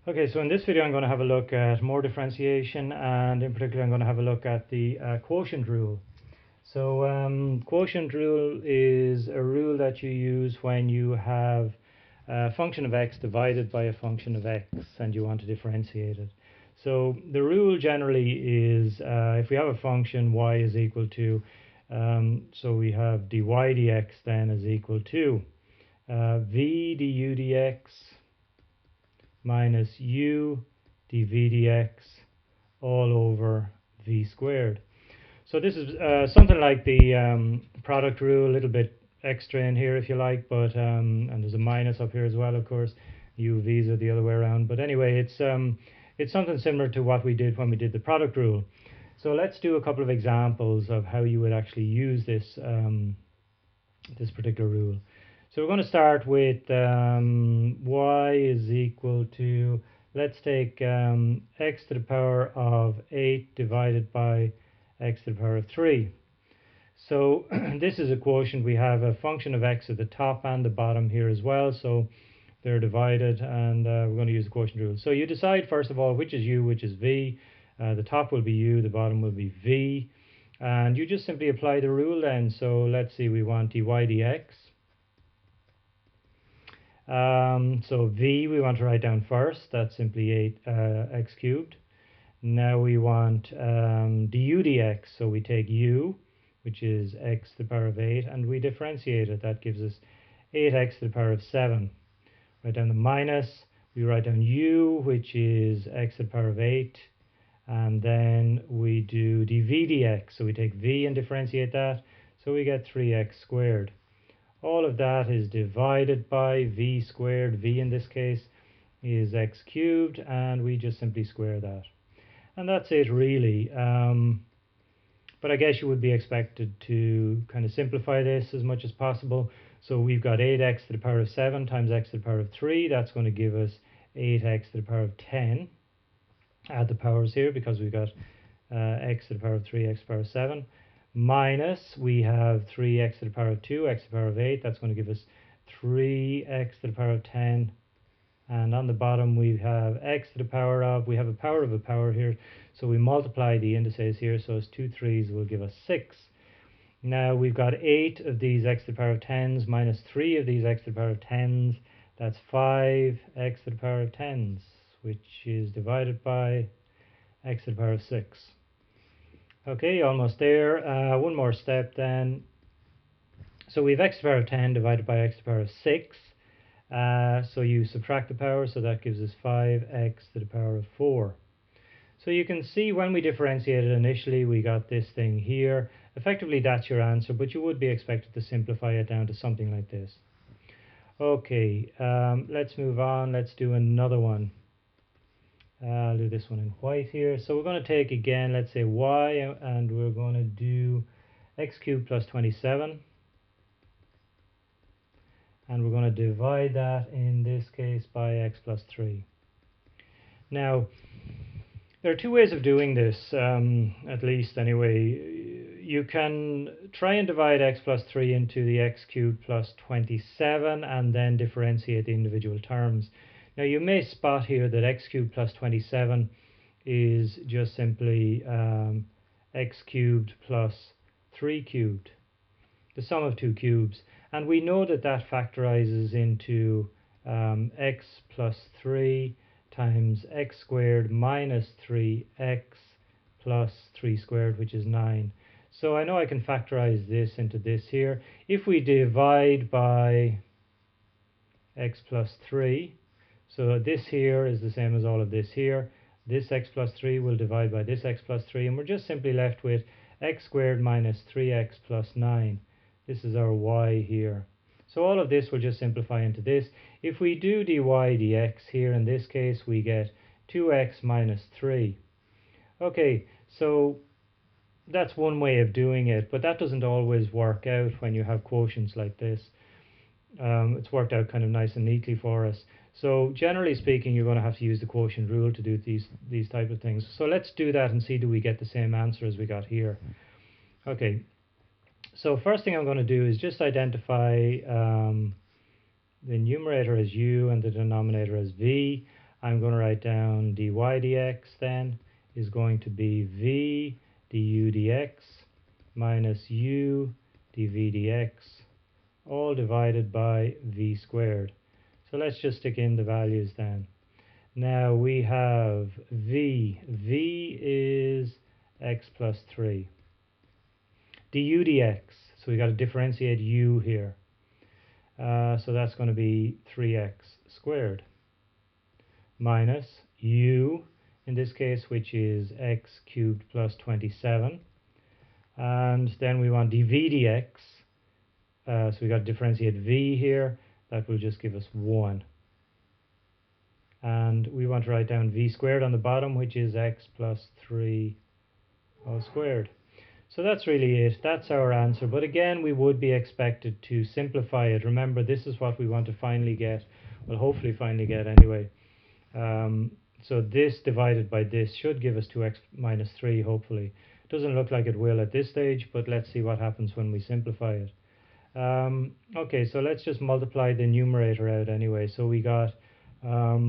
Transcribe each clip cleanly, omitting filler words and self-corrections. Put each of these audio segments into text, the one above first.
Okay, so in this video I'm going to have a look at more differentiation, and in particular I'm going to have a look at the quotient rule. So quotient rule is a rule that you use when you have a function of x divided by a function of x and you want to differentiate it. So the rule generally is if we have a function y is equal to, so we have dy dx then is equal to v du dx minus u dv dx all over v squared. So this is something like the product rule, a little bit extra in here if you like, but and there's a minus up here as well, of course. UVs are the other way around, but anyway, it's something similar to what we did when we did the product rule. So let's do a couple of examples of how you would actually use this this particular rule. So we're going to start with y is equal to, let's take x to the power of 8 divided by x to the power of 3. So this is a quotient. We have a function of x at the top and the bottom here as well, so they're divided, and we're going to use the quotient rule. So you decide first of all which is u, which is v. The top will be u, the bottom will be v, and you just simply apply the rule then. So let's see, we want dy dx. So v we want to write down first, that's simply 8 x cubed. Now we want du dx, so we take u, which is x to the power of 8, and we differentiate it. That gives us 8x to the power of 7. Write down the minus, we write down u, which is x to the power of 8, and then we do dv dx, so we take v and differentiate that, so we get 3x squared. All of that is divided by v squared. V in this case is x cubed, and we just simply square that. And that's it really. But I guess you would be expected to kind of simplify this as much as possible. So we've got 8x to the power of 7 times x to the power of 3. That's going to give us 8x to the power of 10. Add the powers here because we've got x to the power of 3, x to the power of 7. Minus, we have 3x to the power of 2, x to the power of 8. That's going to give us 3x to the power of 10. And on the bottom we have x to the power of, we have a power here, so we multiply the indices here, so it's 2 3s will give us 6. Now we've got 8 of these x to the power of 10s minus 3 of these x to the power of 10s. That's 5x to the power of 10s, which is divided by x to the power of 6. Okay, almost there. One more step then. So we have x to the power of 10 divided by x to the power of 6. So you subtract the power, so that gives us 5x to the power of 4. So you can see when we differentiated initially, we got this thing here. Effectively, that's your answer, but you would be expected to simplify it down to something like this. Okay, let's move on. Let's do another one. I'll do this one in white here. So we're going to take again, let's say y, and we're going to do x cubed plus 27. And we're going to divide that in this case by x plus 3. Now, there are two ways of doing this, at least anyway. You can try and divide x plus 3 into the x cubed plus 27 and then differentiate the individual terms. Now you may spot here that x cubed plus 27 is just simply x cubed plus 3 cubed, the sum of two cubes. And we know that that factorizes into x plus 3 times x squared minus 3x plus 3 squared, which is 9. So I know I can factorize this into this here. If we divide by x plus 3, so this here is the same as all of this here. This x plus 3 will divide by this x plus 3, and we're just simply left with x squared minus 3x plus 9. This is our y here. So all of this will just simplify into this. If we do dy dx here, in this case, we get 2x minus 3. Okay, so that's one way of doing it, but that doesn't always work out when you have quotients like this. It's worked out kind of nice and neatly for us. So generally speaking, you're going to have to use the quotient rule to do these type of things. So let's do that and see, do we get the same answer as we got here. Okay, so first thing I'm going to do is just identify the numerator as u and the denominator as v. I'm going to write down dy dx then is going to be v du dx minus u dv dx, all divided by v squared. So let's just stick in the values then. Now we have v is x plus 3. Du dx, so we got to differentiate u here. So that's going to be 3x squared minus u, in this case, which is x cubed plus 27. And then we want dv dx, so we got to differentiate v here. That will just give us 1. And we want to write down v squared on the bottom, which is x plus 3 all squared. So that's really it. That's our answer. But again, we would be expected to simplify it. Remember, this is what we want to finally get. Well, hopefully finally get anyway. So this divided by this should give us 2x minus 3, hopefully. Doesn't look like it will at this stage, but let's see what happens when we simplify it. Okay, so let's just multiply the numerator out anyway. So we got, let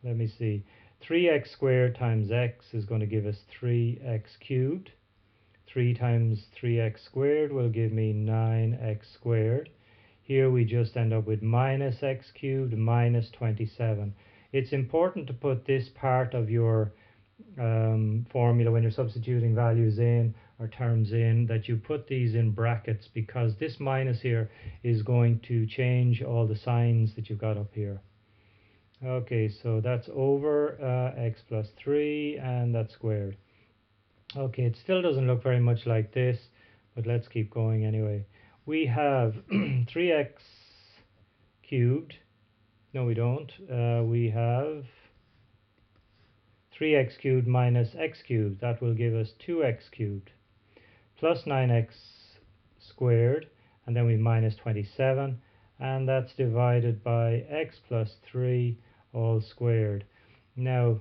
me see, 3x squared times x is going to give us 3x cubed. 3 times 3x squared will give me 9x squared. Here we just end up with minus x cubed minus 27. It's important to put this part of your formula when you're substituting values in or terms in, that you put these in brackets, because this minus here is going to change all the signs that you've got up here. Okay, so that's over x plus 3, and that's squared. Okay, it still doesn't look very much like this, but let's keep going anyway. We have 3x cubed. No, we don't. We have 3x cubed minus x cubed. That will give us 2x cubed plus 9x squared, and then we minus 27, and that's divided by x plus 3 all squared. Now,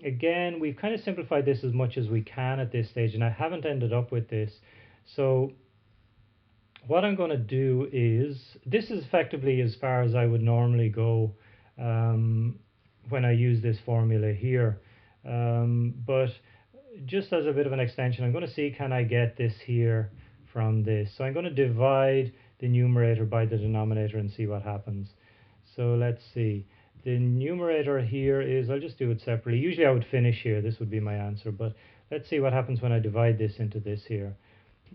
again, we've kind of simplified this as much as we can at this stage, and I haven't ended up with this. So what I'm going to do is, this is effectively as far as I would normally go when I use this formula here. But just as a bit of an extension, I'm going to see, can I get this here from this? So I'm going to divide the numerator by the denominator and see what happens. So let's see. The numerator here is, I'll just do it separately. Usually I would finish here. This would be my answer. But let's see what happens when I divide this into this here.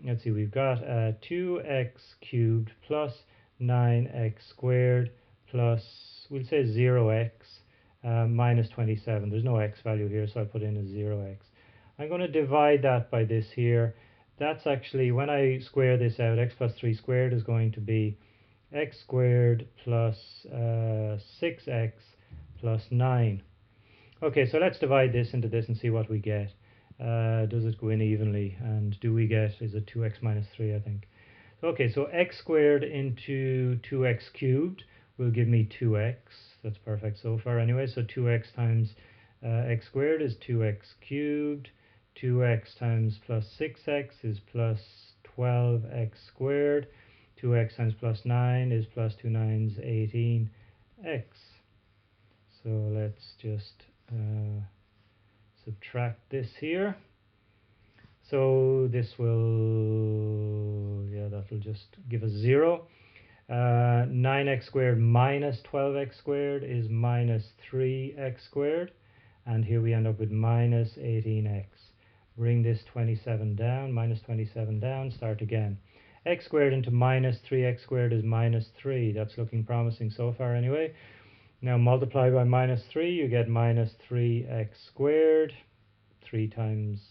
Let's see. We've got 2x cubed plus 9x squared plus, we'll say 0x minus 27. There's no x value here, so I put in a 0x. I'm going to divide that by this here. That's actually, when I square this out, x plus 3 squared is going to be x squared plus 6x plus 9. Okay, so let's divide this into this and see what we get. Does it go in evenly? And do we get, is it 2x minus 3, I think. Okay, so x squared into 2x cubed will give me 2x. That's perfect so far anyway. So 2x times x squared is 2x cubed. 2x times plus 6x is plus 12x squared. 2x times plus 9 is plus 2 9s 18x. So let's just subtract this here. So this will, yeah, that will just give us 0. 9x squared minus 12x squared is minus 3x squared. And here we end up with minus 18x. Bring this 27 down, minus 27 down, start again. X squared into minus 3x squared is minus 3. That's looking promising so far anyway. Now multiply by minus 3, you get minus 3x squared. 3 times,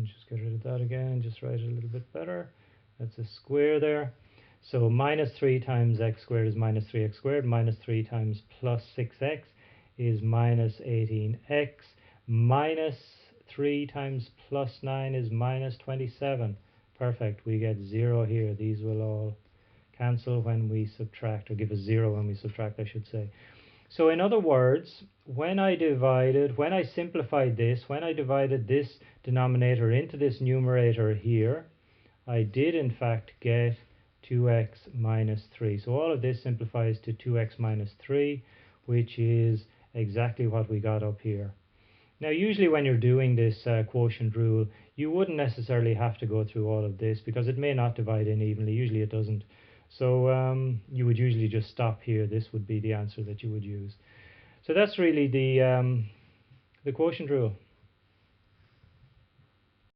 just get rid of that again, just write it a little bit better. That's a square there. So minus 3 times x squared is minus 3x squared. Minus 3 times plus 6x is minus 18x. Minus 3 times plus 9 is minus 27. Perfect. We get 0 here. These will all cancel when we subtract, or give us 0 when we subtract, I should say. So in other words, when I simplified this, when I divided this denominator into this numerator here, I did in fact get 2x minus 3. So all of this simplifies to 2x minus 3, which is exactly what we got up here. Now usually when you're doing this quotient rule, you wouldn't necessarily have to go through all of this because it may not divide in evenly. Usually it doesn't. So you would usually just stop here. This would be the answer that you would use. So that's really the quotient rule.